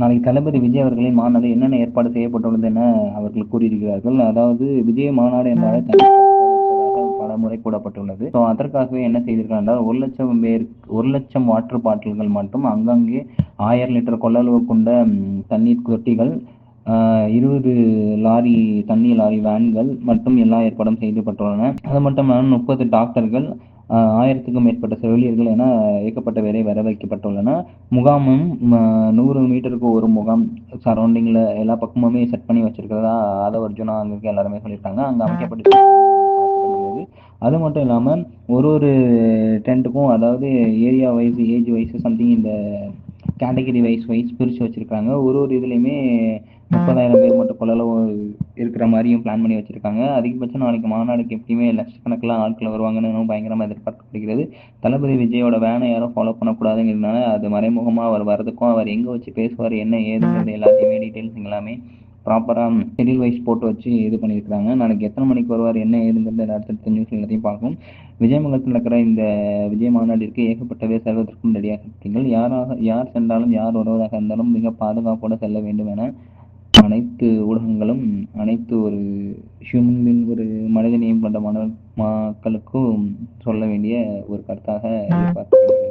நாளைக்கு தளபதி விஜய் அவர்களின் மாநாடு என்னென்ன ஏற்பாடு செய்யப்பட்டுள்ளது என அவர்கள் கூறியிருக்கிறார்கள். அதாவது விஜய் மாநாடு என்றாலே தனி பலமுறை கூறப்பட்டுள்ளது. அதற்காகவே என்ன செய்திருக்கிறார் என்றால் 1,00,000 வாட்டர் பாட்டில்கள் மட்டும் அங்கங்கே 1000 லிட்டர் கொள்ளளவு கொண்ட தண்ணீர் தொட்டிகள், 20 லாரி தண்ணீர் லாரி வேன்கள் மட்டும் எல்லா ஏற்பாடும் செய்யப்பட்டுள்ளன. அது மட்டும் இல்லாமல் 30 டாக்டர்கள், 1000க்கும் மேற்பட்ட செவிலியர்கள் என ஏகப்பட்ட பேரை வர வைக்கப்பட்டுள்ளன. முகாமும் 100 மீட்டருக்கு ஒரு முகாம் சரௌண்டிங்ல எல்லா பக்கமுமே செட் பண்ணி வச்சிருக்கிறதா ஆதவ அர்ஜுனா அங்க எல்லாருமே சொல்லியிருக்காங்க. அங்க அமைக்கப்பட்டு அது மட்டும் இல்லாம ஒரு டென்ட்டுக்கும், அதாவது area wise, age wise, something இந்த கேட்டகரி வைஸ் பிரிச்சு வச்சிருக்காங்க. ஒரு இதுலயுமே 30,000 பேர் மட்டும் கொள்ளளவு இருக்கிற மாதிரியும் பிளான் பண்ணி வச்சிருக்காங்க. அதிகபட்சம் நாளைக்கு மாநாடுக்கு எப்படியுமே லட்சக்கணக்கில் ஆட்கள் வருவாங்கன்னு பயங்கரமா எதிர்பார்க்கப்படுகிறது. தளபதி விஜயோட வேனை யாரும் ஃபாலோ பண்ணக்கூடாதுங்கிறதுனால அது மறைமுகமா அவர் வர்றதுக்கும், அவர் எங்க வச்சு பேசுவார், என்ன ஏதுங்கிறது எல்லாத்தையுமே டீட்டெயில்ஸ் எல்லாமே ப்ராப்பரா ஷெட்யூல் வைஸ் போட்டு வச்சு இது பண்ணியிருக்காங்க. நாளைக்கு எத்தனை மணிக்கு வருவார், என்ன ஏதுங்கிறது அடுத்தடுத்த நியூஸ் எல்லாத்தையும் பார்க்கும். விஜயமங்கலத்தில் நடக்கிற இந்த விஜய் மாநாட்டிற்கு ஏகப்பட்ட பேர் செல்வதற்கும் ரெடியாக இருக்கீங்கள். யார் சென்றாலும், யார் வருவதாக இருந்தாலும் மிக பாதுகாப்போடு செல்ல வேண்டும் என அனைத்து ஊடகங்களும், அனைத்து ஒரு ஹியூமன் ஒரு மனிதநேயம் கொண்ட மக்களுக்கும் சொல்ல வேண்டிய ஒரு கருத்தாக எதிர்பார்க்கப்படுகிறது.